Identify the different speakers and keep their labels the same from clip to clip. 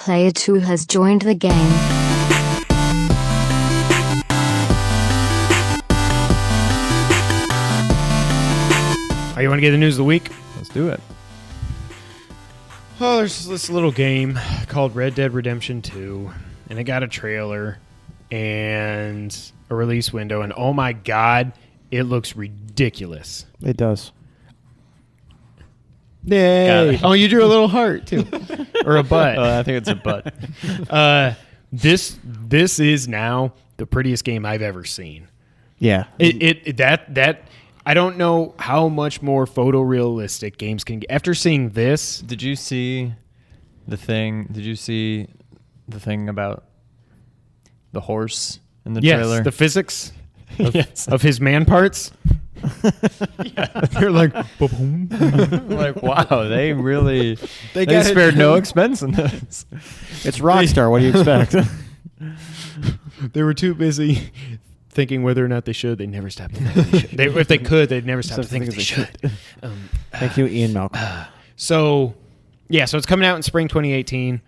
Speaker 1: Player 2 has joined the game.
Speaker 2: You want to get the news of the week?
Speaker 3: Let's do it.
Speaker 2: Oh, there's this little game called Red Dead Redemption 2, and it got a trailer and a release window, and oh my god, it looks ridiculous.
Speaker 4: It does.
Speaker 2: Yay! Oh, you drew a little heart too, or a butt.
Speaker 3: I think it's a butt.
Speaker 2: This is now the prettiest game I've ever seen.
Speaker 4: Yeah.
Speaker 2: That I don't know how much more photorealistic games can get. After seeing this,
Speaker 3: Did you see the thing? Did you see the thing about the horse in the trailer?
Speaker 2: Yes, the physics
Speaker 3: Yes.
Speaker 2: of his man parts. They're like, boom.
Speaker 3: Like, wow, they really they
Speaker 2: got it.
Speaker 3: spared no expense in this.
Speaker 4: It's Rockstar. What do you expect?
Speaker 2: They were too busy thinking whether or not they should. They never stopped to think they should. If they could, they'd never stop to think they should.
Speaker 4: Thank you, Ian Malcolm.
Speaker 2: So it's coming out in spring 2018.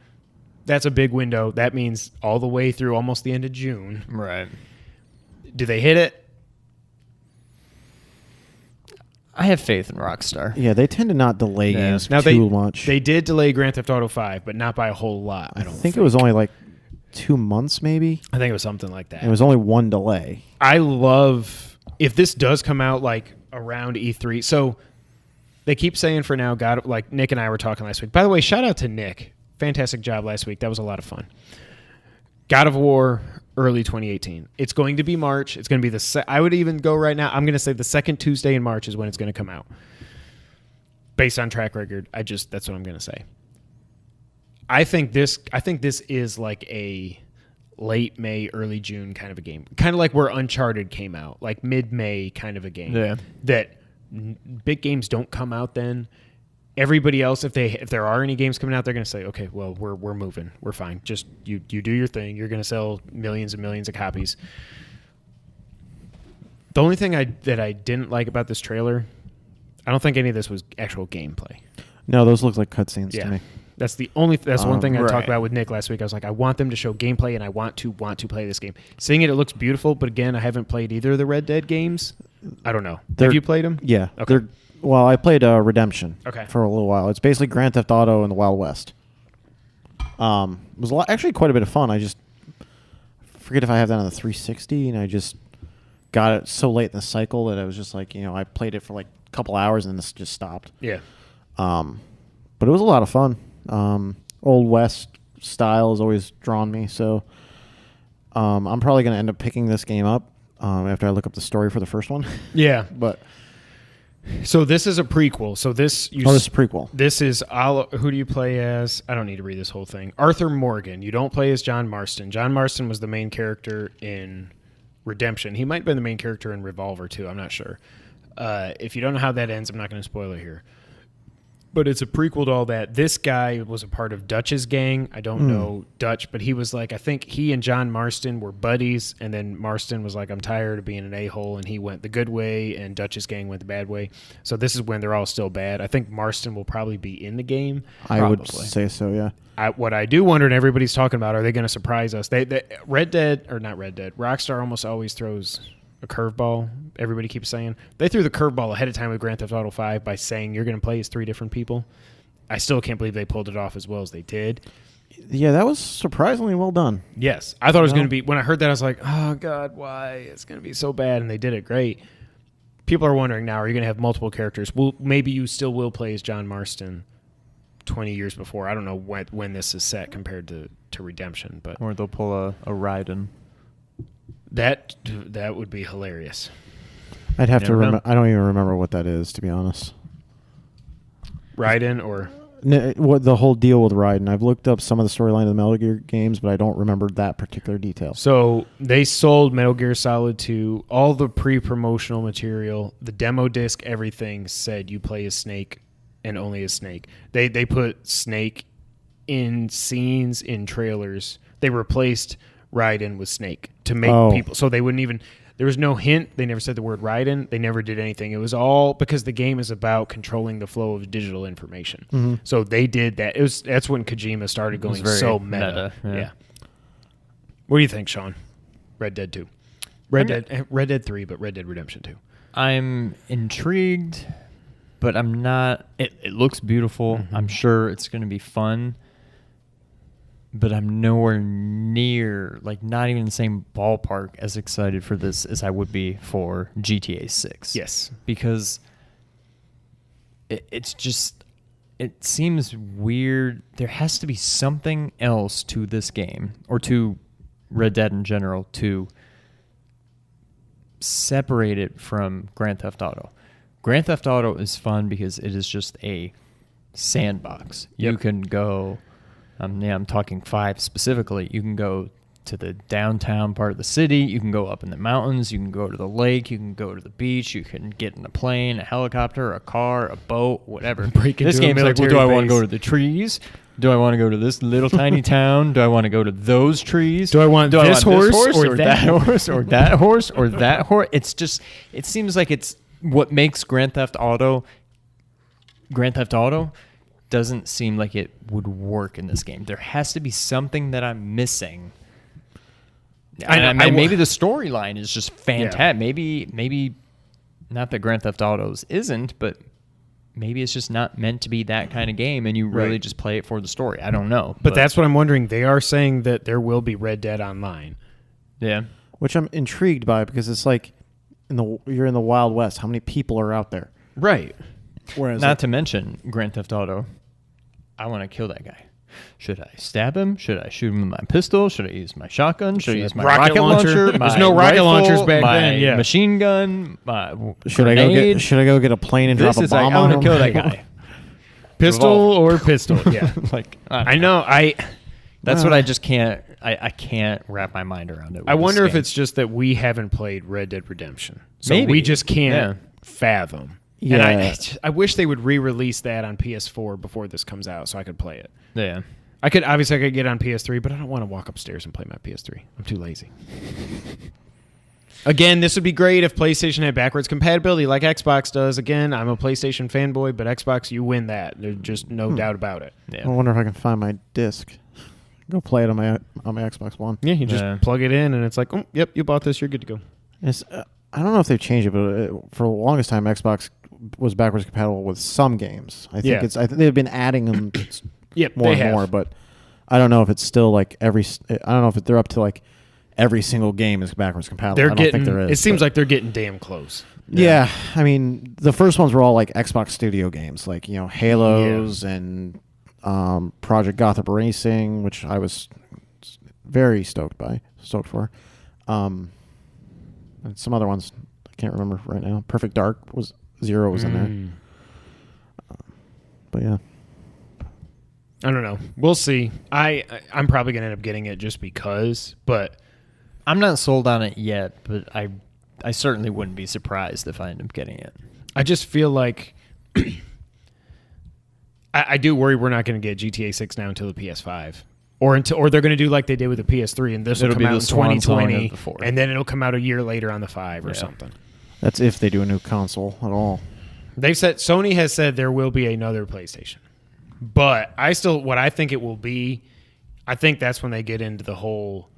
Speaker 2: That's a big window. That means all the way through almost the end of June.
Speaker 3: Right.
Speaker 2: Do they hit it?
Speaker 3: I have faith in Rockstar.
Speaker 4: Yeah, they tend to not delay games
Speaker 2: Now
Speaker 4: too much.
Speaker 2: They did delay Grand Theft Auto 5, but not by a whole lot. I don't think
Speaker 4: it was only like 2 months, maybe.
Speaker 2: I think it was something like that.
Speaker 4: It was only one delay.
Speaker 2: I love if this does come out like around E3. So they keep saying for now, God, like Nick and I were talking last week. By the way, shout out to Nick. Fantastic job last week. That was a lot of fun. God of War, early 2018. It's going to be March. It's going to be I would even go right now. I'm going to say the second Tuesday in March is when it's going to come out. Based on track record, that's what I'm going to say. I think this is like a late May, early June kind of a game. Kind of like where Uncharted came out, like mid-May kind of a game.
Speaker 3: Yeah.
Speaker 2: That big games don't come out then. Everybody else, if there are any games coming out, they're going to say, okay, well, we're moving. We're fine. Just you do your thing. You're going to sell millions and millions of copies. The only thing that I didn't like about this trailer, I don't think any of this was actual gameplay.
Speaker 4: No, those look like cutscenes to me.
Speaker 2: That's one thing I
Speaker 3: right.
Speaker 2: talked about with Nick last week. I was like, I want them to show gameplay, and I want to play this game. Seeing it looks beautiful, but again, I haven't played either of the Red Dead games. I don't know. Have you played them?
Speaker 4: Yeah.
Speaker 2: Okay.
Speaker 4: I played Redemption
Speaker 2: Okay.
Speaker 4: for a little while. It's basically Grand Theft Auto in the Wild West. It was actually quite a bit of fun. I just forget if I have that on the 360, and I just got it so late in the cycle that I was just like, I played it for like a couple hours, and this just stopped.
Speaker 2: Yeah.
Speaker 4: But it was a lot of fun. Old West style has always drawn me, so I'm probably going to end up picking this game up after I look up the story for the first one.
Speaker 2: Yeah.
Speaker 4: But
Speaker 2: so this is a prequel. So this
Speaker 4: this is a prequel.
Speaker 2: This is who do you play as? I don't need to read this whole thing. Arthur Morgan. You don't play as John Marston. John Marston was the main character in Redemption. He might have been the main character in Revolver too. I'm not sure. If you don't know how that ends, I'm not going to spoil it here. But it's a prequel to all that. This guy was a part of Dutch's gang. I don't know Dutch, but he was like, I think he and John Marston were buddies, and then Marston was like, I'm tired of being an a-hole, and he went the good way, and Dutch's gang went the bad way. So this is when they're all still bad. I think Marston will probably be in the game.
Speaker 4: I would say so, yeah.
Speaker 2: What I do wonder, and everybody's talking about, are they going to surprise us? Rockstar almost always throws a curveball. Everybody keeps saying they threw the curveball ahead of time with Grand Theft Auto 5 by saying you're going to play as 3 different people. I still can't believe they pulled it off as well as they did.
Speaker 4: Yeah, that was surprisingly well done.
Speaker 2: Yes, I thought it was going to be. When I heard that, I was like, oh god, why? It's going to be so bad, and they did it great. People are wondering now, are you going to have multiple characters? Well, maybe you still will play as John Marston 20 years before. I don't know when this is set compared to Redemption, but
Speaker 3: Or they'll pull a Raiden.
Speaker 2: That would be hilarious.
Speaker 4: I'd have
Speaker 2: Never
Speaker 4: to
Speaker 2: know.
Speaker 4: I don't even remember what that is, to be honest.
Speaker 2: Raiden or
Speaker 4: What the whole deal with Raiden. I've looked up some of the storyline of the Metal Gear games, but I don't remember that particular detail.
Speaker 2: so they sold Metal Gear Solid 2, all the pre-promotional material, the demo disc, everything said you play as Snake and only as Snake. They put Snake in scenes in trailers. They replaced Raiden with Snake to make people so they wouldn't even. There was no hint. They never said the word Raiden. They never did anything. It was all because the game is about controlling the flow of digital information.
Speaker 4: Mm-hmm.
Speaker 2: So they did that. That's when Kojima started going
Speaker 3: very
Speaker 2: so meta.
Speaker 3: yeah.
Speaker 2: What do you think, Sean? Red Dead 2. Red Dead 3, but Red Dead Redemption 2.
Speaker 3: I'm intrigued, but I'm not. It looks beautiful.
Speaker 2: Mm-hmm.
Speaker 3: I'm sure it's going to be fun, but I'm nowhere near, like, not even the same ballpark as excited for this as I would be for GTA 6.
Speaker 2: Yes.
Speaker 3: Because it's just, it seems weird. There has to be something else to this game, or to Red Dead in general, to separate it from Grand Theft Auto. Grand Theft Auto is fun because it is just a sandbox.
Speaker 2: Yep.
Speaker 3: You can go, I'm talking 5 specifically, you can go to the downtown part of the city, you can go up in the mountains, you can go to the lake, you can go to the beach, you can get in a plane, a helicopter, a car, a boat, whatever.
Speaker 2: Break into
Speaker 3: This
Speaker 2: a
Speaker 3: game's like, well,
Speaker 2: military
Speaker 3: do I want to
Speaker 2: base.
Speaker 3: go to the trees? Do I want to go to this little tiny town? Do I want to go to those trees?
Speaker 2: Do I want this horse or that
Speaker 3: horse or that horse or that horse? It's just, it seems like it's what makes Grand Theft Auto doesn't seem like it would work in this game. There has to be something that I'm missing. Maybe the storyline is just fantastic.
Speaker 2: Yeah.
Speaker 3: Maybe not that Grand Theft Autos isn't, but maybe it's just not meant to be that kind of game, and you really
Speaker 2: Right.
Speaker 3: just play it for the story. I don't know.
Speaker 2: But that's what I'm wondering. They are saying that there will be Red Dead Online.
Speaker 3: yeah.
Speaker 4: Which I'm intrigued by because it's like you're in the Wild West. How many people are out there?
Speaker 2: Right.
Speaker 4: Whereas
Speaker 3: Not to mention Grand Theft Auto. I want to kill that guy. Should I stab him? Should I shoot him with my pistol? Should I use my shotgun? Should I use my
Speaker 2: Rocket
Speaker 3: rocket launcher?
Speaker 2: launcher? There's
Speaker 3: my
Speaker 2: no rocket
Speaker 3: rifle,
Speaker 2: launchers back
Speaker 3: my
Speaker 2: then, yeah.
Speaker 3: machine gun. My
Speaker 4: should
Speaker 3: grenade?
Speaker 4: I go get a plane and
Speaker 3: This
Speaker 4: drop a
Speaker 3: is like,
Speaker 4: bomb
Speaker 3: I
Speaker 4: on
Speaker 3: want
Speaker 4: him?
Speaker 3: to kill that guy.
Speaker 2: Pistol
Speaker 3: Revolver.
Speaker 2: or pistol. Yeah.
Speaker 3: Like
Speaker 2: I know.
Speaker 3: That's what I just can't. I can't wrap my mind around it.
Speaker 2: I
Speaker 3: with
Speaker 2: wonder
Speaker 3: this
Speaker 2: if
Speaker 3: game.
Speaker 2: it's just that we haven't played Red Dead Redemption. So
Speaker 3: Maybe.
Speaker 2: we just can't
Speaker 3: Yeah.
Speaker 2: fathom.
Speaker 4: Yeah.
Speaker 2: And I wish they would re-release that on PS4 before this comes out so I could play it.
Speaker 3: Yeah.
Speaker 2: I could get on PS3, but I don't want to walk upstairs and play my PS3. I'm too lazy. Again, this would be great if PlayStation had backwards compatibility like Xbox does. Again, I'm a PlayStation fanboy, but Xbox, you win that. There's just no doubt about it.
Speaker 4: I
Speaker 3: Yeah.
Speaker 4: wonder if I can find my disc. Go play it on my Xbox One.
Speaker 2: Yeah, you just
Speaker 3: Yeah.
Speaker 2: plug it in, and it's like, oh, yep, you bought this. You're good to go.
Speaker 4: It's, I don't know if they've changed it, but for the longest time, Xbox was backwards compatible with some games. I think
Speaker 2: Yeah.
Speaker 4: I think they've been adding them
Speaker 2: Yep,
Speaker 4: more
Speaker 2: they
Speaker 4: and
Speaker 2: have.
Speaker 4: more, but I don't know if it's still like I don't know if they're up to like every single game is backwards compatible.
Speaker 2: They're
Speaker 4: I don't
Speaker 2: getting.
Speaker 4: think there is.
Speaker 2: It seems
Speaker 4: but-
Speaker 2: like they're getting damn close.
Speaker 4: Yeah, I mean, the first ones were all like Xbox Studio games, like Halos and Project Gotham Racing, which I was very stoked for. And some other ones I can't remember right now. Perfect Dark Zero was in there, but yeah.
Speaker 2: I don't know. We'll see. I'm probably gonna end up getting it just because, but
Speaker 3: I'm not sold on it yet, but I certainly wouldn't be surprised if I end up getting it.
Speaker 2: I just feel like I do worry we're not going to get GTA 6 now until the PS5, or they're going to do like they did with the PS3, and this will
Speaker 3: It'll
Speaker 2: come
Speaker 3: be
Speaker 2: out
Speaker 3: the
Speaker 2: in
Speaker 3: swan song of
Speaker 2: 2020,
Speaker 3: the 4.
Speaker 2: and then it'll come out a year later on the 5 or
Speaker 3: Yeah.
Speaker 2: something.
Speaker 4: That's if they do a new console at all.
Speaker 2: They've said Sony has said there will be another PlayStation, but what I think it will be, I think that's when they get into the whole.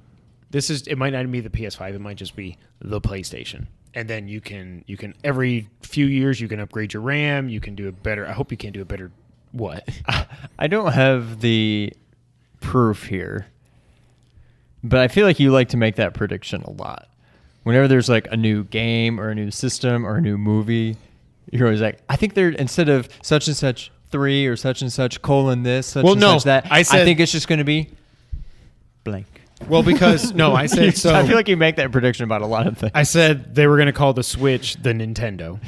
Speaker 2: It might not be the PS5. It might just be the PlayStation, and then you can every few years you can upgrade your RAM. You can do a better. I hope you can do a better. What?
Speaker 3: I don't have the proof here, but I feel like you like to make that prediction a lot. Whenever there's like a new game or a new system or a new movie, you're always like, I think they're, instead of such and such 3 or such and such colon this, such and such that, I think it's just going to be blank.
Speaker 2: Well, because no, I said so.
Speaker 3: I feel like you make that prediction about a lot of things.
Speaker 2: I said they were going to call the Switch the Nintendo.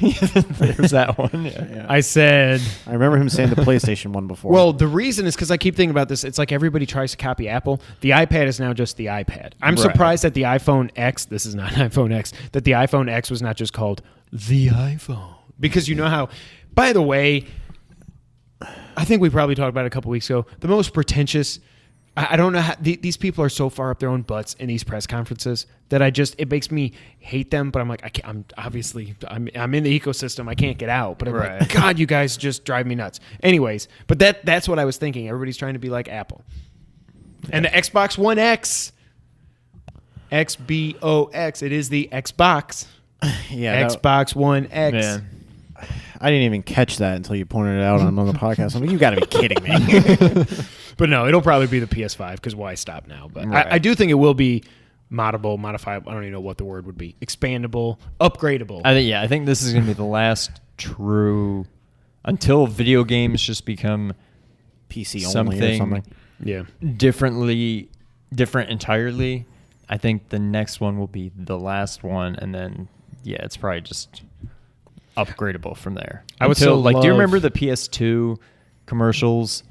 Speaker 3: There's that one. Yeah.
Speaker 2: I said.
Speaker 4: I remember him saying the PlayStation one before.
Speaker 2: Well, the reason is because I keep thinking about this. It's like everybody tries to copy Apple. The iPad is now just the iPad. I'm
Speaker 3: Right.
Speaker 2: surprised that the iPhone X, this is not iPhone X, that the iPhone X was not just called the iPhone. Because you know how, by the way, I think we probably talked about it a couple weeks ago, the most pretentious I don't know how these people are so far up their own butts in these press conferences that it makes me hate them. But I'm like, I'm in the ecosystem. I can't get out. But I'm like, God, you guys just drive me nuts. Anyways, but that's what I was thinking. Everybody's trying to be like Apple. And the Xbox One X, XBOX, it is the Xbox.
Speaker 4: Yeah,
Speaker 2: Xbox One X.
Speaker 3: Man.
Speaker 4: I didn't even catch that until you pointed it out on the podcast. I'm like, you got to be kidding me.
Speaker 2: But no, it'll probably be the PS5 because why stop now? But
Speaker 3: Right.
Speaker 2: I do think it will be moddable, modifiable. I don't even know what the word would be. Expandable, upgradable.
Speaker 3: I think this is going to be the last true until video games just become
Speaker 4: PC only or something.
Speaker 2: Yeah.
Speaker 3: different entirely. I think the next one will be the last one, and then it's probably just upgradable from there.
Speaker 2: I would still
Speaker 3: do you
Speaker 2: love-
Speaker 3: remember the PS2 commercials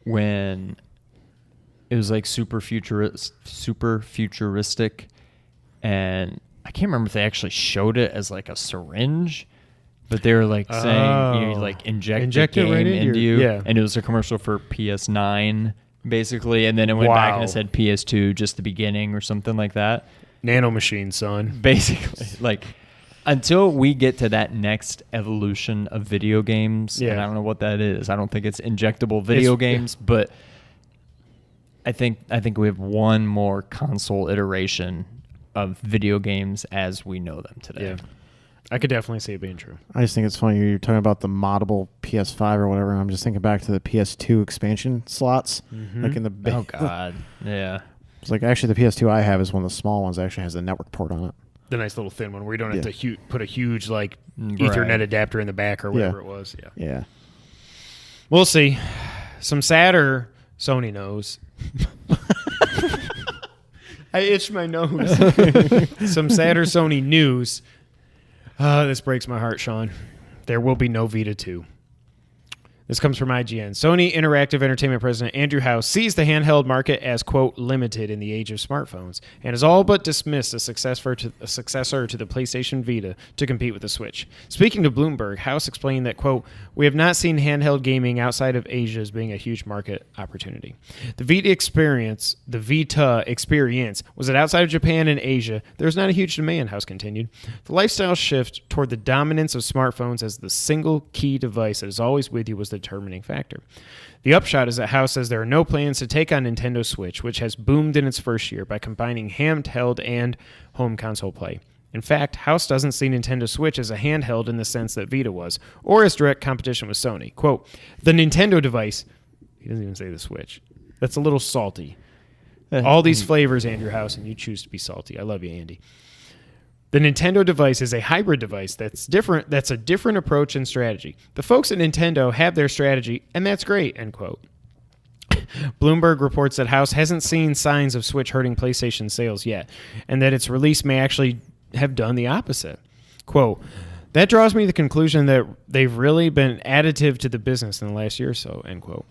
Speaker 3: when it was like super futuristic, and I can't remember if they actually showed it as like a syringe, but they were like saying you like inject the
Speaker 2: it
Speaker 3: game
Speaker 2: right
Speaker 3: into you,
Speaker 2: yeah.
Speaker 3: and it was a commercial for PS9 basically, and then it went back and it
Speaker 2: Wow.
Speaker 3: said PS2 just the beginning or something like that.
Speaker 2: Nanomachine, son.
Speaker 3: Basically, like until we get to that next evolution of video games, and I don't know what that is. I don't think it's injectable video games, but I think we have one more console iteration of video games as we know them today.
Speaker 2: Yeah. I could definitely see it being true.
Speaker 4: I just think it's funny you're talking about the moddable PS5 or whatever. I'm just thinking back to the PS2 expansion slots, like in the big.
Speaker 3: Oh God, yeah.
Speaker 4: It's like actually the PS2 I have is one of the small ones that actually has the network port on it.
Speaker 2: The nice little thin one where you don't have
Speaker 4: Yeah.
Speaker 2: to put a huge like
Speaker 3: Right.
Speaker 2: Ethernet adapter in the back or whatever
Speaker 4: Yeah.
Speaker 2: it was. Yeah.
Speaker 4: Yeah.
Speaker 2: We'll see. Some sadder Sony knows. I itched my nose. Some sadder Sony news. This breaks my heart, Sean. There will be no Vita 2. This comes from IGN. Sony Interactive Entertainment President Andrew House sees the handheld market as, quote, limited in the age of smartphones and has all but dismissed a successor to the PlayStation Vita to compete with the Switch. Speaking to Bloomberg, House explained that, quote, we have not seen handheld gaming outside of Asia as being a huge market opportunity. The Vita experience was that outside of Japan and Asia, there's not a huge demand, House continued. The lifestyle shift toward the dominance of smartphones as the single key device that is always with you was the determining factor. The upshot is that House says there are no plans to take on Nintendo Switch, which has boomed in its first year by combining handheld and home console play. In fact, House doesn't see Nintendo Switch as a handheld in the sense that Vita was, or as direct competition with Sony. Quote, the Nintendo device, he doesn't even say the Switch. That's a little salty. All these flavors, Andrew House, and you choose to be salty. I love you, Andy. The Nintendo device is a hybrid device that's different. That's a different approach and strategy. The folks at Nintendo have their strategy, and that's great, end quote. Bloomberg reports that House hasn't seen signs of Switch hurting PlayStation sales yet, and that its release may actually have done the opposite. Quote, that draws me to the conclusion that they've really been additive to the business in the last year or so, end quote.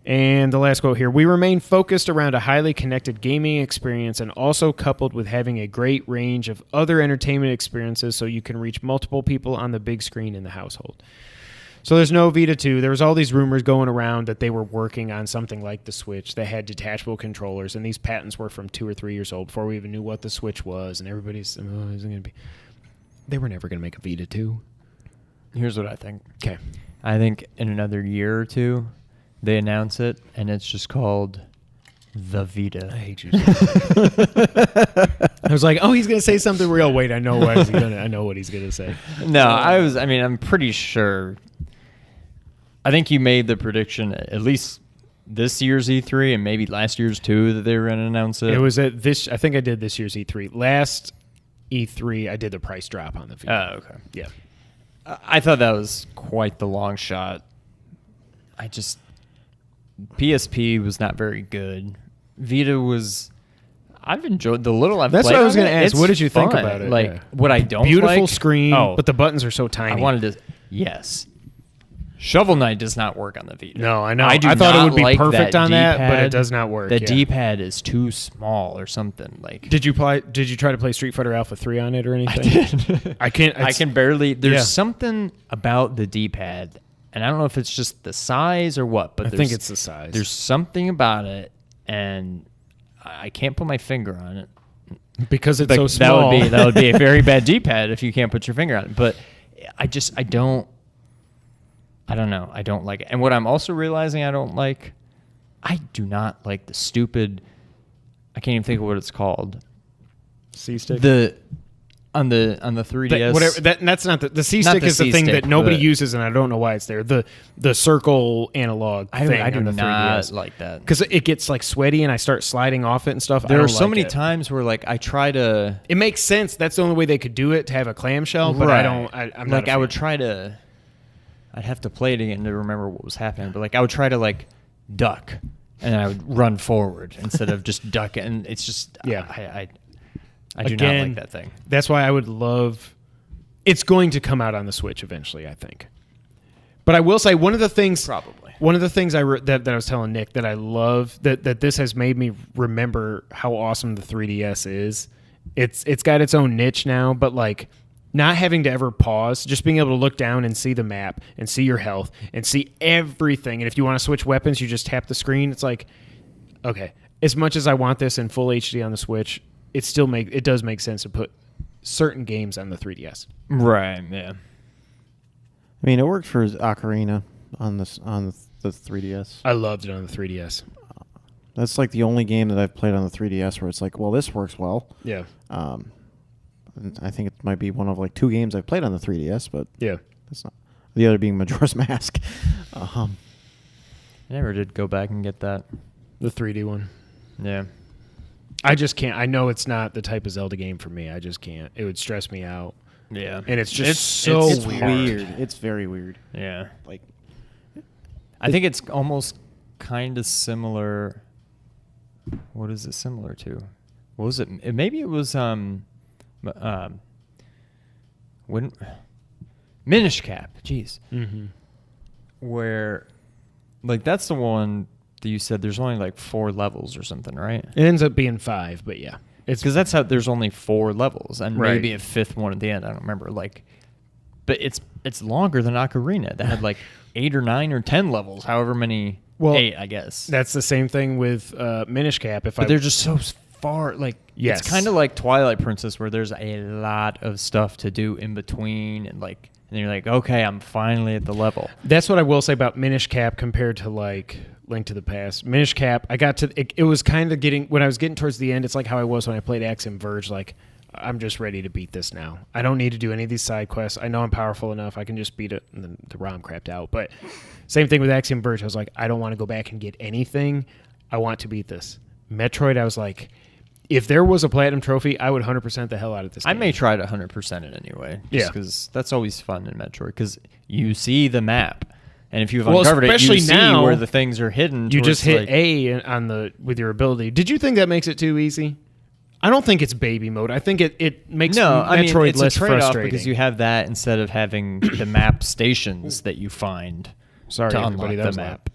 Speaker 2: And the last quote here, we remain focused around a highly connected gaming experience and also coupled with having a great range of other entertainment experiences so you can reach multiple people on the big screen in the household. So there's no Vita 2. There was all these rumors going around that they were working on something like the Switch that had detachable controllers, and these patents were from 2 or 3 years old before we even knew what the Switch was, and everybody's, isn't going to be... They were never going to make a Vita 2.
Speaker 3: Here's what I think.
Speaker 2: Okay.
Speaker 3: I think in another year or two, they announce it, and it's just called the Vita.
Speaker 2: I hate you. I was like, oh, he's going to say something real. Wait, I know what he's going to say.
Speaker 3: No, I'm pretty sure. I think you made the prediction at least this year's E3 and maybe last year's too that they were going to announce it.
Speaker 2: It was at this. I think I did this year's E3. Last E3, I did the price drop on the Vita.
Speaker 3: Oh, okay.
Speaker 2: Yeah.
Speaker 3: I thought that was quite the long shot. PSP was not very good. Vita was. I've enjoyed the little I've
Speaker 2: That's
Speaker 3: played.
Speaker 2: what I was
Speaker 3: going
Speaker 2: gonna
Speaker 3: to
Speaker 2: ask. What did you think about it?
Speaker 3: Like
Speaker 2: Yeah.
Speaker 3: what I don't
Speaker 2: Beautiful
Speaker 3: like.
Speaker 2: screen, but the buttons are so tiny.
Speaker 3: I wanted to. Yes. Shovel Knight does not work on the Vita.
Speaker 2: No, I know.
Speaker 3: I
Speaker 2: I thought it
Speaker 3: not
Speaker 2: would be
Speaker 3: like
Speaker 2: perfect on that, but it
Speaker 3: D-pad.
Speaker 2: does not work.
Speaker 3: The
Speaker 2: yeah.
Speaker 3: D-pad is too small or something. Like
Speaker 2: Did you try to play Street Fighter Alpha 3 on it or anything? I can't.
Speaker 3: I can barely. There's
Speaker 2: yeah.
Speaker 3: something about the D-pad, and I don't know if it's just the size or what. But
Speaker 2: I think it's the size.
Speaker 3: There's something about it. and I can't put my finger on it.
Speaker 2: Because it's
Speaker 3: Like,
Speaker 2: so small.
Speaker 3: That would be a very bad D-pad if you can't put your finger on it. But I don't know. I don't like it. And what I'm also realizing I do not like the stupid, I can't even think of what it's called.
Speaker 2: C-stick?
Speaker 3: On the 3DS.
Speaker 2: Whatever. That's not the C-stick is the thing
Speaker 3: C-stick,
Speaker 2: that nobody
Speaker 3: but-
Speaker 2: uses, and I don't know why it's there. The circle analog thing
Speaker 3: I do
Speaker 2: on the
Speaker 3: not
Speaker 2: 3DS.
Speaker 3: like that.
Speaker 2: Because it gets like sweaty and I start sliding off it and stuff.
Speaker 3: There
Speaker 2: I
Speaker 3: are
Speaker 2: don't
Speaker 3: so
Speaker 2: like
Speaker 3: many
Speaker 2: it.
Speaker 3: times where like I try to.
Speaker 2: It makes sense. That's the only way they could do it, to have a clamshell, but I don't. I'm not
Speaker 3: like, I would try to. I'd have to play it again to remember what was happening, but like I would try to like duck, and I would run forward instead of just duck, and it's just
Speaker 2: Yeah.
Speaker 3: I do not like that thing.
Speaker 2: That's why I would love. It's going to come out on the Switch eventually, I think. But I will say one of the things.
Speaker 3: Probably.
Speaker 2: One of the things that I was telling Nick that I love that this has made me remember how awesome the 3DS is. It's got its own niche now, but like not having to ever pause, just being able to look down and see the map and see your health and see everything. And if you want to switch weapons, you just tap the screen. It's like, okay, as much as I want this in full HD on the Switch, it does make sense to put certain games on the 3DS.
Speaker 3: Right. Yeah.
Speaker 4: I mean, it worked for Ocarina on the 3DS.
Speaker 2: I loved it on the 3DS.
Speaker 4: That's like the only game that I've played on the 3DS where it's like, well, this works well.
Speaker 2: Yeah.
Speaker 4: And I think it might be one of like 2 games I've played on the 3DS, but
Speaker 2: Yeah.
Speaker 4: that's not. The other being Majora's Mask.
Speaker 3: I never did go back and get that.
Speaker 2: The 3D one.
Speaker 3: Yeah.
Speaker 2: I just can't. I know it's not the type of Zelda game for me. I just can't. It would stress me out.
Speaker 3: Yeah.
Speaker 2: And it's just
Speaker 4: It's
Speaker 2: weird.
Speaker 4: weird. It's very weird.
Speaker 3: Yeah.
Speaker 4: Like,
Speaker 3: I think it's almost kind of similar. What is it similar to? What was it? Maybe it was when Minish Cap. Jeez.
Speaker 2: Mm-hmm.
Speaker 3: Where, like, that's the one that you said there's only like 4 levels or something, right?
Speaker 2: It ends up being 5, but yeah.
Speaker 3: It's because that's how there's only 4 levels, and
Speaker 2: Right.
Speaker 3: maybe a 5th one at the end. I don't remember. Like, but it's longer than Ocarina. That had like 8 or 9 or 10 levels, however many.
Speaker 2: Well,
Speaker 3: 8, I guess.
Speaker 2: That's the same thing with Minish Cap.
Speaker 3: But they're just so far. Like,
Speaker 2: Yes.
Speaker 3: it's kind of like Twilight Princess, where there's a lot of stuff to do in between, and like, and you're like, okay, I'm finally at the level.
Speaker 2: That's what I will say about Minish Cap compared to like Link to the Past. Minish Cap, I got to it was kind of getting when I was getting towards the end. It's like how I was when I played Axiom Verge. Like, I'm just ready to beat this now. I don't need to do any of these side quests. I know I'm powerful enough. I can just beat it. And then the ROM crapped out. But same thing with Axiom Verge. I was like, I don't want to go back and get anything. I want to beat this. Metroid, I was like, if there was a platinum trophy, I would 100% the hell out of this game.
Speaker 3: I may try to 100% it anyway.
Speaker 2: Yeah.
Speaker 3: Because that's always fun in Metroid, because you see the map. And if you've
Speaker 2: Well,
Speaker 3: uncovered it, you
Speaker 2: especially
Speaker 3: see
Speaker 2: now,
Speaker 3: where the things are hidden.
Speaker 2: You
Speaker 3: to where
Speaker 2: just
Speaker 3: it's
Speaker 2: hit
Speaker 3: like,
Speaker 2: A on with your ability. Did you think that makes it too easy? I don't think it's baby mode. I think it makes Metroid
Speaker 3: it's
Speaker 2: less
Speaker 3: a trade-off
Speaker 2: frustrating.
Speaker 3: because you have that instead of having the map stations that you find
Speaker 2: Sorry,
Speaker 3: to
Speaker 2: everybody,
Speaker 3: unlock
Speaker 2: that
Speaker 3: the
Speaker 2: was
Speaker 3: map.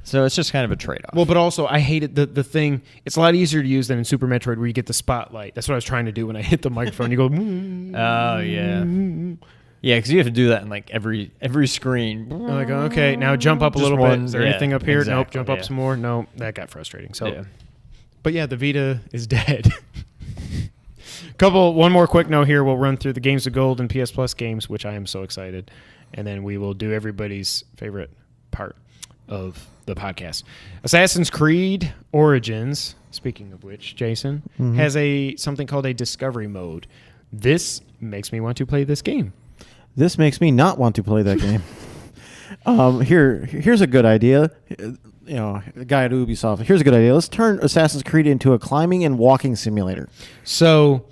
Speaker 3: So it's just kind of a trade-off.
Speaker 2: Well, but also I hated the thing. It's a lot easier to use than in Super Metroid, where you get the spotlight. That's what I was trying to do when I hit the microphone. You go,
Speaker 3: oh yeah, yeah, because you have to do that in like every screen.
Speaker 2: I'm like, okay, now jump up a
Speaker 3: Just
Speaker 2: little
Speaker 3: one,
Speaker 2: bit. Is there
Speaker 3: yeah,
Speaker 2: anything up here? Nope.
Speaker 3: exactly,
Speaker 2: Jump up
Speaker 3: yeah.
Speaker 2: some more. No, that got frustrating. So,
Speaker 3: Yeah.
Speaker 2: but yeah, the Vita is dead. One more quick note here. We'll run through the Games of Gold and PS Plus games, which I am so excited, and then we will do everybody's favorite part of the podcast. Assassin's Creed Origins, speaking of which, Jason, has something called a discovery mode. This makes me want to play this game.
Speaker 4: this makes me not want to play that game. Here's a good idea. You know, the guy at Ubisoft. Here's a good idea. Let's turn Assassin's Creed into a climbing and walking simulator.
Speaker 2: So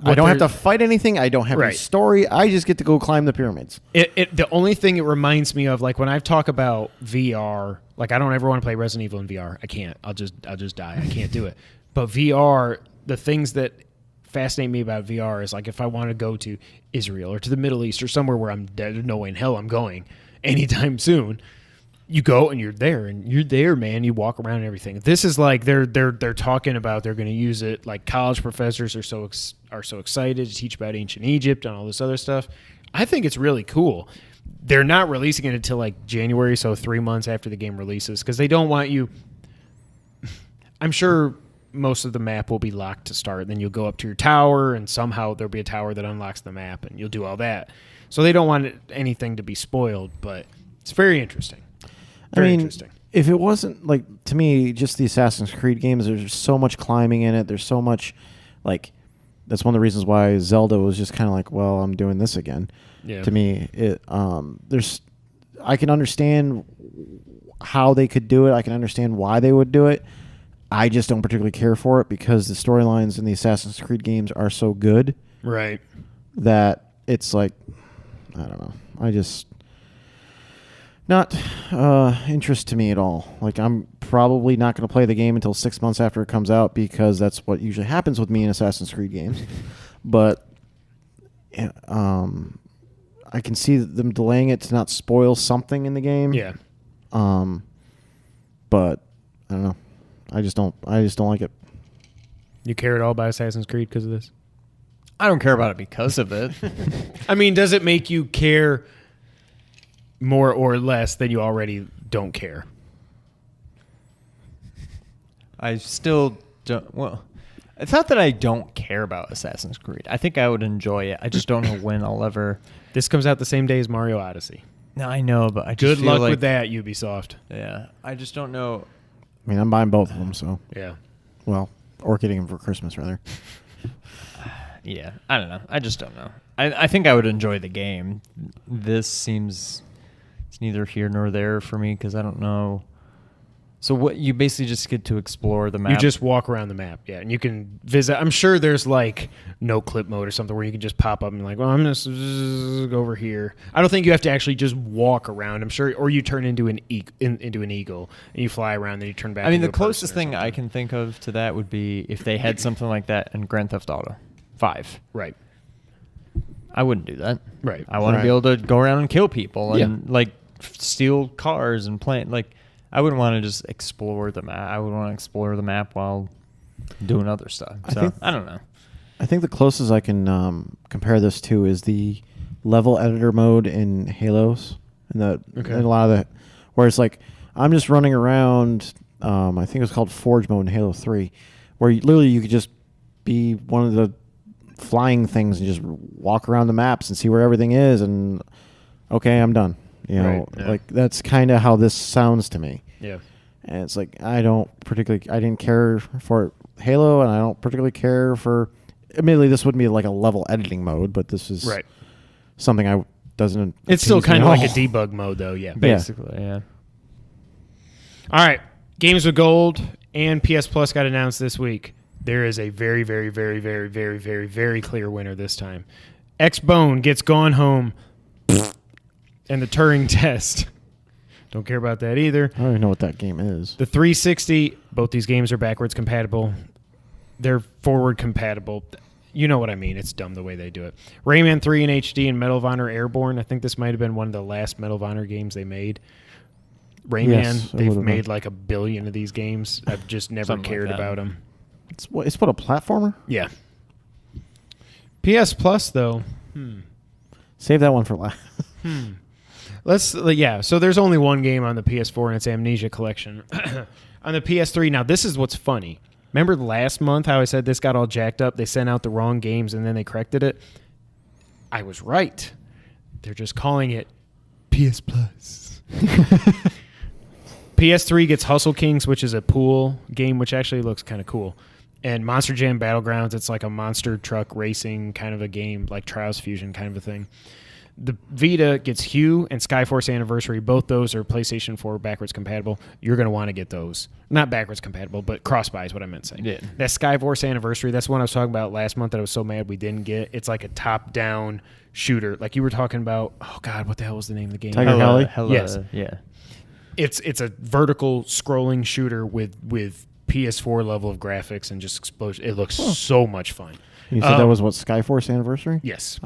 Speaker 4: I don't have to fight anything. I don't have any
Speaker 2: Right.
Speaker 4: story. I just get to go climb the pyramids.
Speaker 2: The only thing it reminds me of, like when I talk about VR, like I don't ever want to play Resident Evil in VR. I can't. I'll just die. I can't do it. But VR, the things that fascinate me about VR is like if I want to go to Israel or to the Middle East or somewhere where I'm dead, no way in hell I'm going anytime soon. You go and you're there, man. You walk around and everything. This is like they're talking about they're going to use it. Like college professors are so excited to teach about ancient Egypt and all this other stuff. I think it's really cool. They're not releasing it until like January, so 3 months after the game releases, because they don't want you. I'm sure most of the map will be locked to start. Then you'll go up to your tower, and somehow there'll be a tower that unlocks the map, and you'll do all that. So they don't want anything to be spoiled, but it's very interesting. Very interesting.
Speaker 4: If it wasn't, like, to me, just the Assassin's Creed games, there's so much climbing in it. There's so much, like, that's one of the reasons why Zelda was just kind of like, well, I'm doing this again.
Speaker 2: Yeah.
Speaker 4: To me, I can understand how they could do it. I can understand why they would do it. I just don't particularly care for it because the storylines in the Assassin's Creed games are so good.
Speaker 2: Right.
Speaker 4: That it's like, I don't know. I just... Not interest to me at all. Like, I'm probably not going to play the game until 6 months after it comes out because that's what usually happens with me in Assassin's Creed games. But I can see them delaying it to not spoil something in the game.
Speaker 2: Yeah.
Speaker 4: But I don't know. I just don't like it.
Speaker 2: You care at all about Assassin's Creed because of this?
Speaker 3: I don't care about it because of it.
Speaker 2: I mean, does it make you care more or less than you already don't care?
Speaker 3: I still don't. Well, it's not that I don't care about Assassin's Creed. I think I would enjoy it. I just don't know when I'll ever.
Speaker 2: This comes out the same day as Mario Odyssey.
Speaker 3: No, I know, but I just
Speaker 2: Good
Speaker 3: feel
Speaker 2: luck
Speaker 3: like,
Speaker 2: with that, Ubisoft.
Speaker 3: Yeah, I just don't know.
Speaker 4: I mean, I'm buying both of them, so.
Speaker 2: Yeah.
Speaker 4: Well, or getting them for Christmas, rather.
Speaker 3: Yeah, I don't know. I just don't know. I think I would enjoy the game. This seems it's neither here nor there for me because I don't know. So what you basically just get to explore the map.
Speaker 2: You just walk around the map, yeah, and you can visit. I'm sure there's like no clip mode or something where you can just pop up and like, well, I'm gonna go over here. I don't think you have to actually just walk around. I'm sure, or you turn into an eagle and you fly around, then you turn back.
Speaker 3: I mean,
Speaker 2: into
Speaker 3: the
Speaker 2: a person
Speaker 3: closest
Speaker 2: or
Speaker 3: thing
Speaker 2: something.
Speaker 3: I can think of to that would be if they had something like that in Grand Theft Auto 5.
Speaker 2: Right.
Speaker 3: I wouldn't do that.
Speaker 2: Right.
Speaker 3: I want to
Speaker 4: Right.
Speaker 3: be able to go around and kill people
Speaker 2: Yeah.
Speaker 3: and like steal cars and plant. Like, I wouldn't want to just explore the map. I would want to explore the map while doing other stuff. So I don't know.
Speaker 4: I think the closest I can compare this to is the level editor mode in Halos, and a lot of the where it's like I'm just running around. I think it's called Forge mode in Halo 3, where you could just be one of the flying things and just walk around the maps and see where everything is, and okay, I'm done. You know,
Speaker 2: Right, yeah.
Speaker 4: like that's kind of how this sounds to me.
Speaker 2: Yeah.
Speaker 4: And it's like I didn't care for Halo, and I don't particularly care for. Admittedly, this wouldn't be like a level editing mode, but this is
Speaker 2: Right.
Speaker 4: something I doesn't.
Speaker 2: It's still
Speaker 4: appease me
Speaker 2: kind
Speaker 4: at
Speaker 2: of like
Speaker 4: all.
Speaker 2: a debug mode, though. Yeah.
Speaker 3: Basically, yeah.
Speaker 2: All right. Games with Gold and PS Plus got announced this week. There is a very, very, very, very, very, very, very clear winner this time. X-Bone gets Gone Home and the Turing Test. Don't care about that either.
Speaker 4: I don't even know what that game is.
Speaker 2: The 360, both these games are backwards compatible. They're forward compatible. You know what I mean. It's dumb the way they do it. Rayman 3 in HD and Medal of Honor Airborne. I think this might have been one of the last Medal of Honor games they made. Rayman,
Speaker 4: Yes, it
Speaker 2: they've
Speaker 4: would've
Speaker 2: made
Speaker 4: been.
Speaker 2: like 1 billion of these games. I've just never
Speaker 3: Something like
Speaker 2: cared
Speaker 3: that.
Speaker 2: about them.
Speaker 4: It's what a platformer.
Speaker 2: Yeah. PS Plus, though.
Speaker 4: Save that one for last.
Speaker 2: So there's only one game on the PS4, and it's Amnesia Collection. On the PS3, now this is what's funny. Remember last month how I said this got all jacked up? They sent out the wrong games, and then they corrected it? I was right. They're just calling it PS Plus. PS3 gets Hustle Kings, which is a pool game, which actually looks kind of cool. And Monster Jam Battlegrounds, it's like a monster truck racing kind of a game, like Trials Fusion kind of a thing. The Vita gets Hue and Skyforce Anniversary. Both those are PlayStation 4 backwards compatible. You're going to want to get those. Not backwards compatible, but cross-buy is what I meant to say.
Speaker 3: Yeah.
Speaker 2: That Skyforce Anniversary, that's one I was talking about last month that I was so mad we didn't get. It's like a top-down shooter. Like you were talking about, oh, God, what the hell was the name of the game?
Speaker 4: Tiger Heli?
Speaker 2: Yes.
Speaker 3: Yeah.
Speaker 2: It's a vertical scrolling shooter with PS4 level of graphics and just explosion. It looks so much fun.
Speaker 4: You said that was what, Skyforce Anniversary?
Speaker 2: Yes.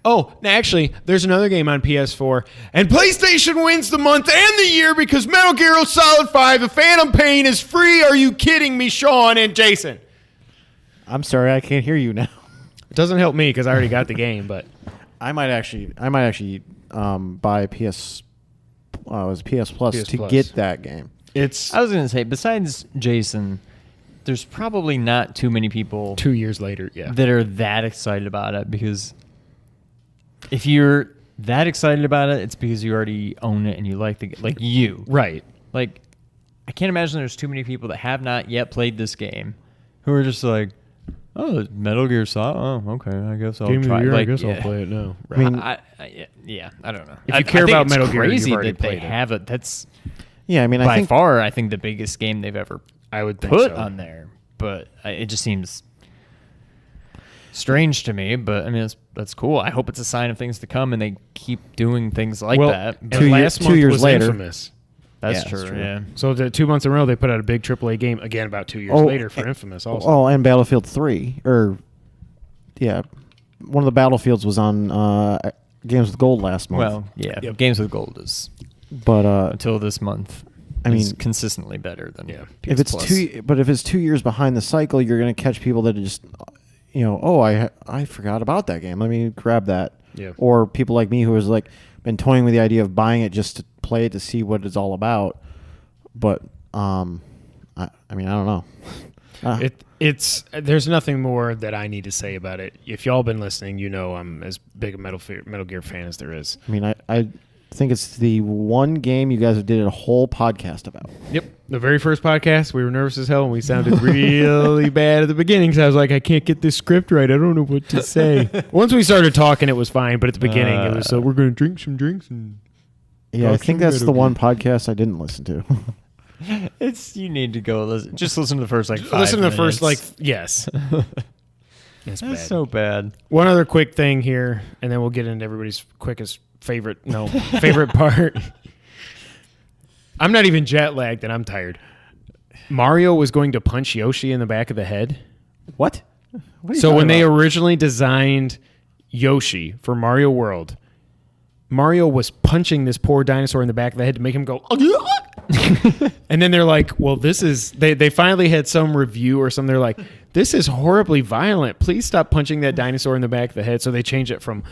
Speaker 2: Oh, actually, there's another game on PS4, and PlayStation wins the month and the year because Metal Gear Solid 5: The Phantom Pain is free. Are you kidding me, Sean and Jason?
Speaker 4: I'm sorry, I can't hear you now.
Speaker 2: It doesn't help me because I already got the game, but
Speaker 4: I might actually buy PS Plus
Speaker 2: PS
Speaker 4: to
Speaker 2: Plus.
Speaker 4: get that game.
Speaker 2: It's
Speaker 3: I was going to say, besides Jason, there's probably not too many people
Speaker 2: 2 years later. Yeah.
Speaker 3: that are that excited about it, because if you're that excited about it, it's because you already own it and you like the game. Like you.
Speaker 2: Right.
Speaker 3: Like, I can't imagine there's too many people that have not yet played this game who are just like, oh, Metal Gear Solid? Oh, okay, I guess I'll try.
Speaker 2: I
Speaker 3: Like,
Speaker 2: guess
Speaker 3: yeah.
Speaker 2: I'll play it now.
Speaker 4: I mean,
Speaker 3: I don't know.
Speaker 2: If you
Speaker 3: I
Speaker 2: care
Speaker 3: think
Speaker 2: about
Speaker 3: it's
Speaker 2: Metal Gear, you've
Speaker 3: crazy
Speaker 2: already
Speaker 3: that they
Speaker 2: played it.
Speaker 3: have it. That's
Speaker 4: yeah, I mean, I
Speaker 3: by
Speaker 4: think
Speaker 3: far, I think, the biggest game they've ever
Speaker 2: I would think
Speaker 3: put
Speaker 2: so.
Speaker 3: on there. But it just seems strange to me. But I mean, that's cool. I hope it's a sign of things to come, and they keep doing things like
Speaker 2: Well,
Speaker 3: that.
Speaker 2: and
Speaker 3: But
Speaker 2: last
Speaker 4: 2
Speaker 2: month
Speaker 4: years
Speaker 2: was
Speaker 4: later.
Speaker 2: Infamous.
Speaker 3: that's
Speaker 4: yeah,
Speaker 3: true.
Speaker 4: that's true.
Speaker 3: Yeah.
Speaker 2: So the 2 months in a row, they put out a big AAA game again about 2 years later for Infamous. Also,
Speaker 4: Oh, and Battlefield 3, or yeah, one of the Battlefields was on Games with Gold last month.
Speaker 3: Well, yeah.
Speaker 2: Yep.
Speaker 3: Games with Gold is
Speaker 4: but
Speaker 3: until this month.
Speaker 4: I
Speaker 3: is
Speaker 4: mean,
Speaker 3: consistently better than
Speaker 2: Yeah.
Speaker 3: PS
Speaker 4: if it's
Speaker 3: Plus.
Speaker 4: if it's 2 years behind the cycle, you're going to catch people that are just, I forgot about that game. Let me grab that.
Speaker 2: Yeah.
Speaker 4: Or people like me who has like been toying with the idea of buying it just to play it to see what it's all about. But I mean, I don't know.
Speaker 2: It's there's nothing more that I need to say about it. If y'all been listening, you know I'm as big a Metal Gear fan as there is.
Speaker 4: I mean, I think it's the one game you guys did a whole podcast about.
Speaker 2: Yep. The very first podcast, we were nervous as hell, and we sounded really bad at the beginning. So I was like, I can't get this script right. I don't know what to say. Once we started talking, it was fine. But at the beginning, it was so we're going to drink some drinks and
Speaker 4: Yeah, I
Speaker 2: talk
Speaker 4: think
Speaker 2: some
Speaker 4: that's the
Speaker 2: Metal
Speaker 4: one
Speaker 2: Gear.
Speaker 4: podcast I didn't listen to.
Speaker 3: You need to go listen. Just listen to the first 5
Speaker 2: listen to the first
Speaker 3: minutes.
Speaker 2: yes. That's
Speaker 3: That's
Speaker 2: bad.
Speaker 3: so bad.
Speaker 2: One other quick thing here, and then we'll get into everybody's favorite part. I'm not even jet lagged, and I'm tired. Mario was going to punch Yoshi in the back of the head.
Speaker 4: What? What are you
Speaker 2: So
Speaker 4: talking
Speaker 2: when they
Speaker 4: about?
Speaker 2: originally designed Yoshi for Mario World, Mario was punching this poor dinosaur in the back of the head to make him go. And then they're like, well, this is they finally had some review or something. They're like, this is horribly violent. Please stop punching that dinosaur in the back of the head. So they changed it from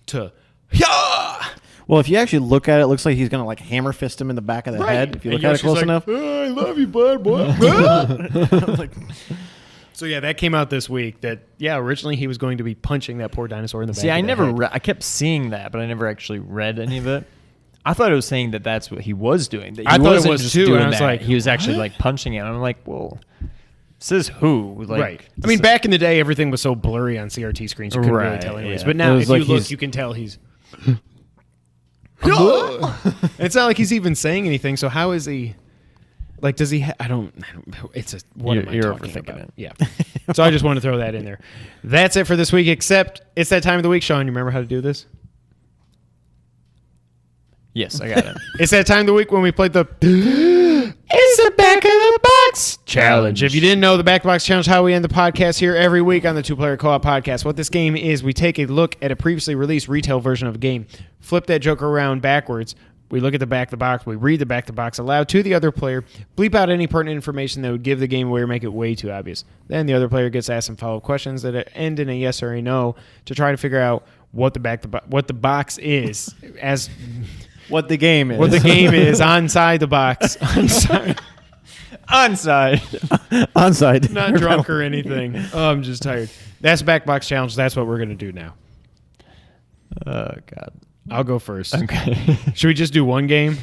Speaker 2: to yeah.
Speaker 4: Well, if you actually look at it, it looks like he's going to like hammer fist him in the back of the head. If you look
Speaker 2: And
Speaker 4: at it
Speaker 2: Yoshi's
Speaker 4: close
Speaker 2: like,
Speaker 4: enough.
Speaker 2: "Oh, I love you, bud. Boy." So yeah, that came out this week. That originally he was going to be punching that poor dinosaur in the back.
Speaker 3: See,
Speaker 2: of
Speaker 3: I
Speaker 2: the
Speaker 3: never.
Speaker 2: head.
Speaker 3: I kept seeing that, but I never actually read any of it. I thought it was saying that that's what he was doing. That he
Speaker 2: I thought it
Speaker 3: wasn't
Speaker 2: was
Speaker 3: just
Speaker 2: too, and
Speaker 3: doing
Speaker 2: I was
Speaker 3: that.
Speaker 2: like,
Speaker 3: he was actually
Speaker 2: what?
Speaker 3: like punching it. And I'm like, well, says who? Like,
Speaker 2: Right. I mean, back in the day, everything was so blurry on CRT screens, you couldn't really
Speaker 3: Right,
Speaker 2: tell anyways.
Speaker 3: yeah.
Speaker 2: But
Speaker 4: It
Speaker 2: now,
Speaker 4: was
Speaker 2: if
Speaker 4: like
Speaker 2: you look,
Speaker 4: he's-
Speaker 2: you can tell he's. It's not like he's even saying anything. So how is he? Like, does he? I don't. It's a. What
Speaker 3: You're-
Speaker 2: am I
Speaker 3: you're
Speaker 2: talking
Speaker 3: overthinking
Speaker 2: about?
Speaker 3: it.
Speaker 2: Yeah. So I just want to throw that in there. That's it for this week. Except it's that time of the week, Sean. You remember how to do this?
Speaker 3: yes, I got it.
Speaker 2: It's that time of the week when we played the It's the Back of the Box Challenge. If you didn't know, the Back of the Box Challenge, how we end the podcast here every week on the Two Player Co-op Podcast. What this game is, we take a look at a previously released retail version of a game, flip that joker around backwards, we look at the back of the box, we read the back of the box aloud to the other player, bleep out any pertinent information that would give the game away or make it way too obvious. Then the other player gets asked some follow-up questions that end in a yes or a no to try to figure out what the box is as
Speaker 4: What the game is.
Speaker 2: what the game is inside the box. Onside.
Speaker 4: Onside.
Speaker 2: Not drunk or anything. Oh, I'm just tired. That's Back Box Challenge. That's what we're going to do now.
Speaker 3: Oh God.
Speaker 2: I'll go first.
Speaker 3: Okay.
Speaker 2: Should we just do one game?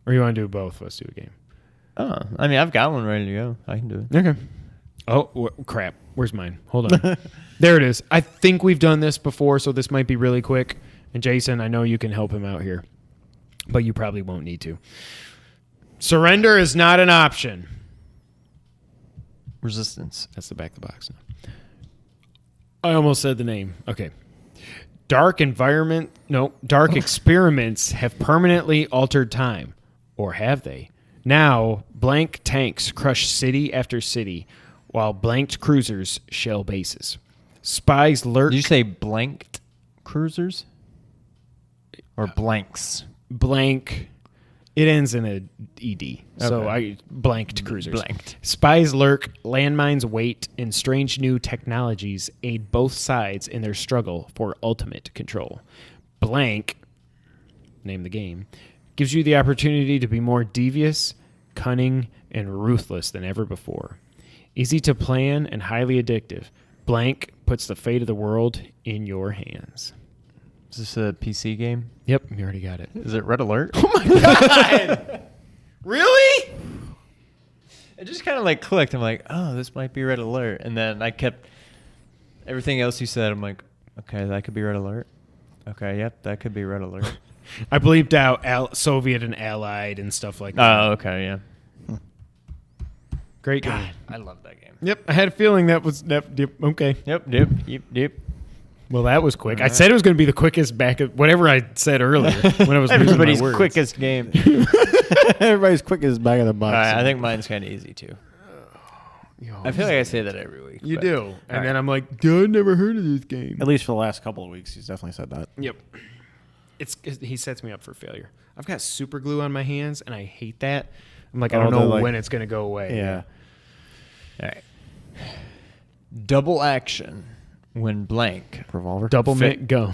Speaker 2: Or you want to do both? Let's do a game.
Speaker 3: Oh, I mean, I've got one ready to go. I can do it.
Speaker 2: Okay. Oh, crap. Where's mine? Hold on. There it is. I think we've done this before, so this might be really quick. And Jason, I know you can help him out here, but you probably won't need to. Surrender is not an option.
Speaker 3: Resistance.
Speaker 2: That's the back of the box now. I almost said the name. Okay. Dark experiments have permanently altered time. Or have they? Now, blank tanks crush city after city, while blanked cruisers shell bases. Spies lurk.
Speaker 3: Did you say blanked cruisers? Or blanks?
Speaker 2: Blank. It ends in a ed. So
Speaker 3: Okay.
Speaker 2: I blanked cruisers.
Speaker 3: Blanked.
Speaker 2: Spies lurk, landmines wait, and strange new technologies aid both sides in their struggle for ultimate control. Blank, name the game, gives you the opportunity to be more devious, cunning, and ruthless than ever before. Easy to plan and highly addictive. Blank puts the fate of the world in your hands.
Speaker 3: Is this a PC game?
Speaker 2: Yep, you already got it.
Speaker 3: Is it Red Alert?
Speaker 2: Oh my god! Really?
Speaker 3: It just kind of like clicked. I'm like, oh, this might be Red Alert. And then I kept everything else you said. I'm like, okay, that could be Red Alert. Okay, yep, that could be Red Alert.
Speaker 2: I bleeped out Soviet and Allied and stuff like that.
Speaker 3: Oh, okay, yeah.
Speaker 2: Great game.
Speaker 3: God, I love that game.
Speaker 2: Yep, I had a feeling that was okay.
Speaker 3: Yep.
Speaker 2: Well, that was quick. I said it was going to be the quickest back of whatever I said earlier when I was losing
Speaker 3: Everybody's
Speaker 2: my words.
Speaker 3: quickest game.
Speaker 4: Everybody's quick as back of the box.
Speaker 3: All right, I think mine's kind of easy too. I feel like I say that every week.
Speaker 2: You
Speaker 3: but-
Speaker 2: do, and
Speaker 3: All
Speaker 2: then
Speaker 3: right.
Speaker 2: I'm like, dude, never heard of this game.
Speaker 4: At least for the last couple of weeks, he's definitely said that.
Speaker 2: Yep. He sets me up for failure. I've got super glue on my hands, and I hate that. I'm like, I don't know when it's going to go away.
Speaker 4: Yeah.
Speaker 3: All right. Double action when blank
Speaker 4: Revolver.
Speaker 2: Double mint gum.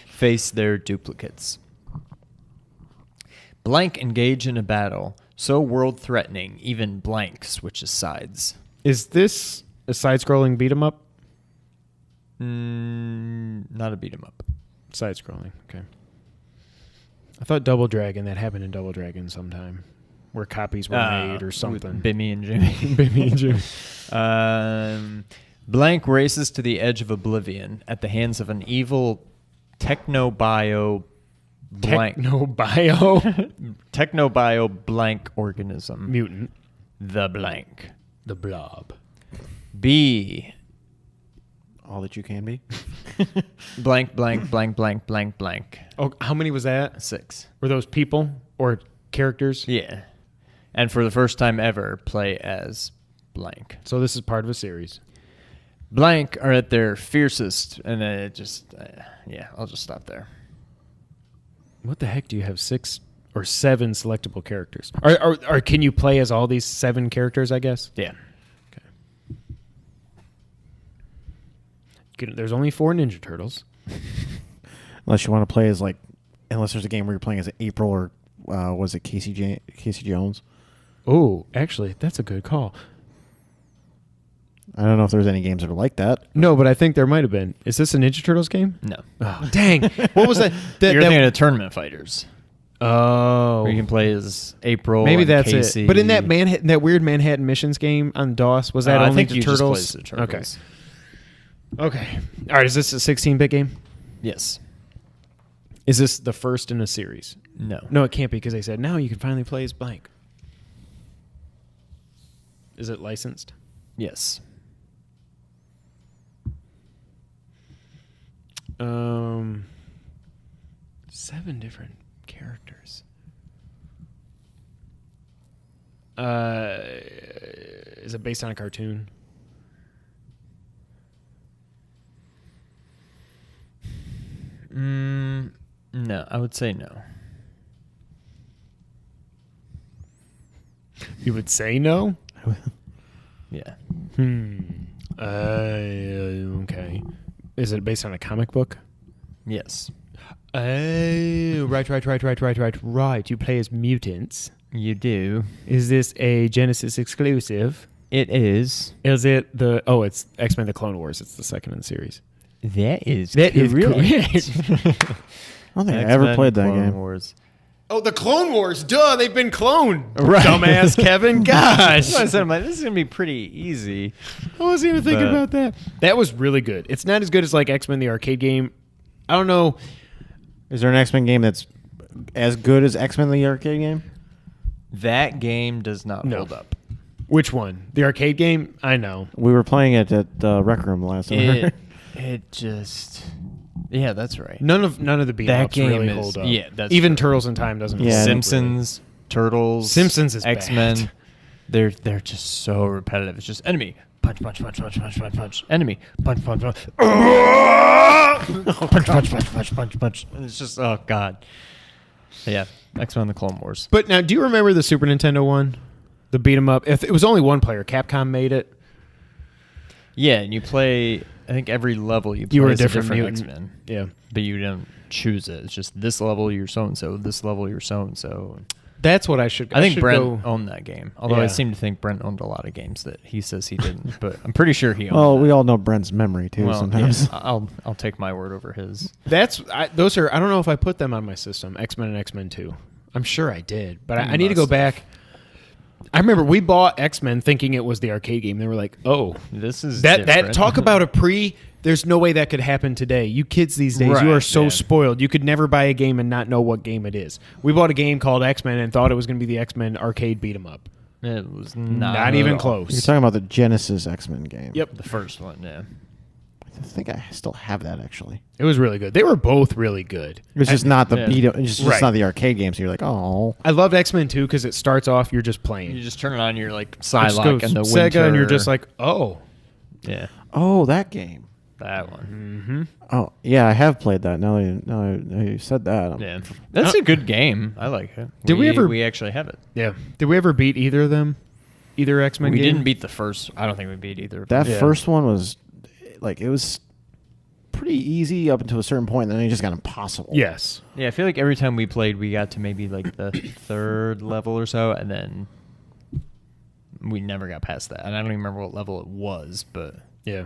Speaker 3: face their duplicates. Blank engage in a battle so world-threatening, even blank switches sides.
Speaker 2: Is this a side-scrolling beat 'em up?
Speaker 3: Not a beat 'em up.
Speaker 2: Side-scrolling. Okay. I thought Double Dragon. That happened in Double Dragon sometime, where copies were made or something.
Speaker 3: Bimmy and Jimmy.
Speaker 2: Bimmy and Jimmy.
Speaker 3: Blank races to the edge of oblivion at the hands of an evil technobio blank technobio blank organism.
Speaker 2: Mutant.
Speaker 3: The blank.
Speaker 2: The Blob.
Speaker 3: B
Speaker 4: All that you can be.
Speaker 3: blank blank blank blank blank blank.
Speaker 2: Oh, how many was that?
Speaker 3: 6.
Speaker 2: Were those people or characters?
Speaker 3: Yeah. And for the first time ever, play as blank.
Speaker 2: So this is part of a series.
Speaker 3: Blank are at their fiercest, and then it just, yeah, I'll just stop there.
Speaker 2: What the heck do you have 6 or 7 selectable characters? Or can you play as all these 7 characters, I guess?
Speaker 3: Yeah.
Speaker 2: There's only 4 Ninja Turtles.
Speaker 4: Unless you want to play as unless there's a game where you're playing as April or was it Casey Jones?
Speaker 2: Oh, actually, that's a good call.
Speaker 4: I don't know if there's any games that are like that.
Speaker 2: No, but I think there might have been. Is this a Ninja Turtles game?
Speaker 3: No.
Speaker 2: Oh, dang. What was that?
Speaker 3: You're thinking of Tournament Fighters.
Speaker 2: Oh.
Speaker 3: Where you can play as April.
Speaker 2: Maybe
Speaker 3: and
Speaker 2: that's
Speaker 3: Casey.
Speaker 2: it. But in that weird Manhattan Missions game on DOS, was that
Speaker 3: I
Speaker 2: only
Speaker 3: think
Speaker 2: the
Speaker 3: you just
Speaker 2: Turtles?
Speaker 3: play as the Turtles.
Speaker 2: Okay. All right. Is this a 16-bit game?
Speaker 3: Yes.
Speaker 2: Is this the first in a series?
Speaker 3: No.
Speaker 2: No, it can't be because they said, now you can finally play as blank. Is it licensed?
Speaker 3: Yes.
Speaker 2: 7 different characters. Is it based on a cartoon?
Speaker 3: No, I would say no.
Speaker 2: You would say no?
Speaker 3: Yeah.
Speaker 2: Okay. Is it based on a comic book?
Speaker 3: Yes.
Speaker 2: Oh, right. You play as mutants.
Speaker 3: You do.
Speaker 2: Is this a Genesis exclusive?
Speaker 3: It is.
Speaker 2: Is it it's X-Men: The Clone Wars. It's the second in the series.
Speaker 3: That is
Speaker 2: correct.
Speaker 4: I don't think I ever played that
Speaker 3: Clone
Speaker 4: game.
Speaker 3: Wars.
Speaker 2: Oh, the Clone Wars. Duh, they've been cloned.
Speaker 3: Right.
Speaker 2: Dumbass Kevin. Gosh.
Speaker 3: That's what I said. I'm like, this is going to be pretty easy.
Speaker 2: I wasn't even thinking
Speaker 3: But-
Speaker 2: about that. That was really good. It's not as good as X-Men the arcade game. I don't know.
Speaker 4: Is there an X-Men game that's as good as X-Men the arcade game?
Speaker 3: That game does not hold up.
Speaker 2: Which one? The arcade game? I know.
Speaker 4: We were playing it at the Rec Room last time.
Speaker 3: It just... Yeah, that's right.
Speaker 2: None of the beat
Speaker 3: That
Speaker 2: ups
Speaker 3: game
Speaker 2: really
Speaker 3: is-
Speaker 2: hold up.
Speaker 3: yeah, that's
Speaker 2: even
Speaker 3: true.
Speaker 2: Turtles in Time doesn't.
Speaker 4: Yeah.
Speaker 2: hold up,
Speaker 3: Simpsons, Turtles,
Speaker 2: Simpsons is
Speaker 3: X-Men.
Speaker 2: bad.
Speaker 3: They're just so repetitive. It's just enemy, punch, punch, punch, punch, punch, punch, punch. Enemy, punch, punch, punch. Punch, punch, punch, punch, punch, punch. And it's just, oh, God. Yeah, X-Men: The Clone Wars.
Speaker 2: But now, do you remember the Super Nintendo one? The beat 'em up. If it was only one player, Capcom made it.
Speaker 3: Yeah, and you play, I think every level you play
Speaker 2: You were a
Speaker 3: as
Speaker 2: different mutant.
Speaker 3: X-Men.
Speaker 2: Yeah.
Speaker 3: But you don't choose it. It's just this level you're so and so, this level you're so and so.
Speaker 2: That's what I should.
Speaker 3: I think
Speaker 2: should
Speaker 3: Brent
Speaker 2: go.
Speaker 3: owned that game. Although I
Speaker 2: Yeah.
Speaker 3: seem to think Brent owned a lot of games that he says he didn't, but I'm pretty sure he owned.
Speaker 4: Well, we
Speaker 3: that.
Speaker 4: all know Brent's memory too.
Speaker 3: Well,
Speaker 4: Sometimes.
Speaker 3: yeah, I'll take my word over his.
Speaker 2: Those are. I don't know if I put them on my system. X-Men and X-Men 2. I'm sure I did, but I
Speaker 3: You
Speaker 2: need to go
Speaker 3: must have.
Speaker 2: back. I remember we bought X-Men thinking it was the arcade game. They were like, "Oh,
Speaker 3: This is
Speaker 2: that
Speaker 3: different.
Speaker 2: talk about a pre." There's no way that could happen today. You kids these days, you
Speaker 3: Right,
Speaker 2: are so
Speaker 3: yeah.
Speaker 2: spoiled. You could never buy a game and not know what game it is. We bought a game called X-Men and thought it was going to be the X-Men arcade beat 'em up.
Speaker 3: It was
Speaker 2: Not
Speaker 3: at
Speaker 2: even
Speaker 3: all.
Speaker 2: close.
Speaker 4: You're talking about the Genesis X-Men game.
Speaker 2: Yep,
Speaker 3: The first one, yeah.
Speaker 4: I think I still have that actually.
Speaker 2: it was really good. They were both really good.
Speaker 4: It's just not the
Speaker 3: Yeah.
Speaker 4: beat. It's just
Speaker 2: Right.
Speaker 4: not the arcade game. So you're like, oh,
Speaker 2: I loved X-Men 2 because it starts off you're just playing.
Speaker 3: You just turn it on, you're like
Speaker 2: It just
Speaker 3: Psylocke
Speaker 2: goes
Speaker 3: and the
Speaker 2: Sega,
Speaker 3: winter.
Speaker 2: and you're just like, oh.
Speaker 3: yeah,
Speaker 4: oh, that game.
Speaker 3: that one.
Speaker 2: Mm-hmm.
Speaker 4: Oh, yeah, I have played that. Now that you said that.
Speaker 3: Yeah, that's a good game. I like it.
Speaker 2: Did we ever-
Speaker 3: We actually have it.
Speaker 2: Yeah. Did we ever beat either of them? Either X-Men
Speaker 3: We
Speaker 2: game?
Speaker 3: didn't beat the first. I don't think we beat either.
Speaker 4: That
Speaker 2: Yeah.
Speaker 4: first one was like it was pretty easy up until a certain point, and then it just got impossible.
Speaker 2: Yes.
Speaker 3: Yeah, I feel like every time we played, we got to maybe like the third level or so, and then we never got past that. And I don't even remember what level it was, but
Speaker 2: Yeah.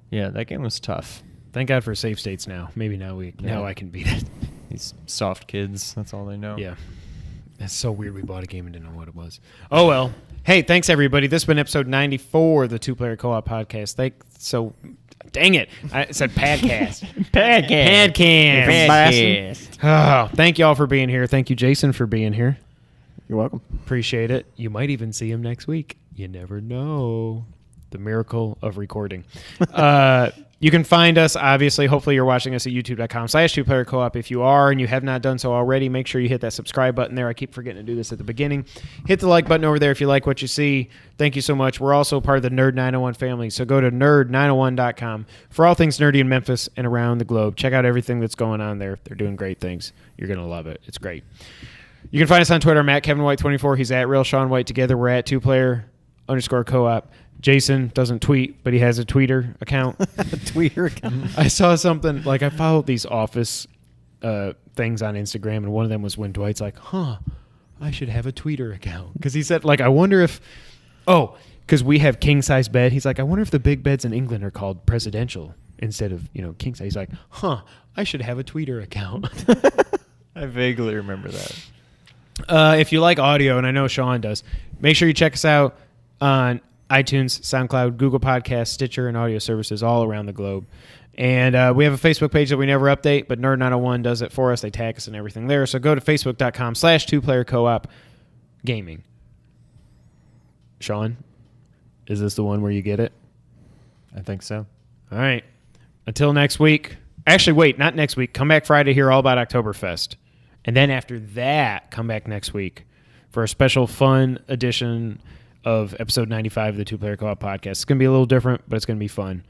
Speaker 3: yeah, that game was tough.
Speaker 2: Thank God for save states now. Maybe now
Speaker 3: Yeah.
Speaker 2: I can beat it.
Speaker 3: These soft kids, that's all they know.
Speaker 2: Yeah. It's so weird we bought a game and didn't know what it was. Oh, well. Hey, thanks, everybody. This has been episode 94 of the Two Player Co-op podcast. Dang it. I said podcast.
Speaker 3: Podcast.
Speaker 2: Podcast. Oh, thank you all for being here. Thank you, Jason, for being here.
Speaker 4: You're welcome.
Speaker 2: Appreciate it. You might even see him next week. You never know. The miracle of recording. You can find us, obviously. Hopefully you're watching us at youtube.com/2playercoop. If you are and you have not done so already, make sure you hit that subscribe button there. I keep forgetting to do this at the beginning. Hit the like button over there if you like what you see. Thank you so much. We're also part of the Nerd 901 family, so go to nerd901.com for all things nerdy in Memphis and around the globe. Check out everything that's going on there. They're doing great things. You're going to love it. It's great. You can find us on Twitter. I'm at KevinWhite24. He's at Real Sean White. Together we're at 2player_co-op. Jason doesn't tweet, but he has a Twitter account.
Speaker 4: Tweeter account.
Speaker 2: I saw something, like I followed these office things on Instagram, and one of them was when Dwight's like, I should have a Twitter account. Because he said, like, I wonder if, because we have king-size bed. He's like, I wonder if the big beds in England are called presidential instead of, king-size. He's like, I should have a Twitter account.
Speaker 3: I vaguely remember that.
Speaker 2: If you like audio, and I know Sean does, make sure you check us out on iTunes, SoundCloud, Google Podcasts, Stitcher, and audio services all around the globe. And we have a Facebook page that we never update, but Nerd901 does it for us. They tag us and everything there. So go to facebook.com/2playercoop gaming. Sean, is this the one where you get it?
Speaker 3: I think so.
Speaker 2: All right. Until next week. Actually, wait, not next week. Come back Friday, hear all about Oktoberfest. And then after that, come back next week for a special fun edition of episode 95 of the Two Player Co-op podcast. It's going to be a little different, but it's going to be fun.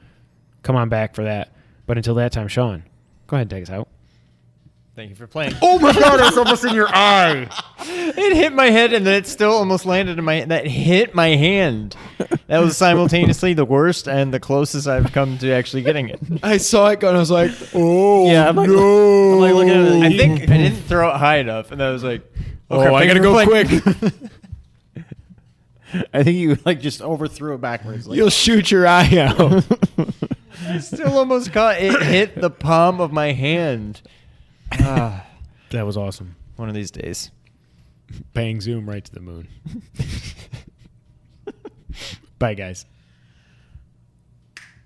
Speaker 2: Come on back for that. But until that time, Sean, go ahead and take us out.
Speaker 3: Thank you for playing.
Speaker 2: Oh my God, it's almost in your eye.
Speaker 3: It hit my head, and then it still almost landed in my. That hit my hand. That was simultaneously the worst and the closest I've come to actually getting it.
Speaker 2: I saw it go, and I was like, oh,
Speaker 3: Yeah, I'm like,
Speaker 2: no.
Speaker 3: I'm like looking at it. I think I didn't throw it high enough, and I was like,
Speaker 2: Oh, I got to go quick.
Speaker 4: I think you just overthrew it backwards.
Speaker 2: You'll shoot your eye out.
Speaker 3: I still almost caught it. Hit the palm of my hand.
Speaker 2: That was awesome.
Speaker 3: One of these days.
Speaker 2: Bang, zoom right to the moon. Bye, guys.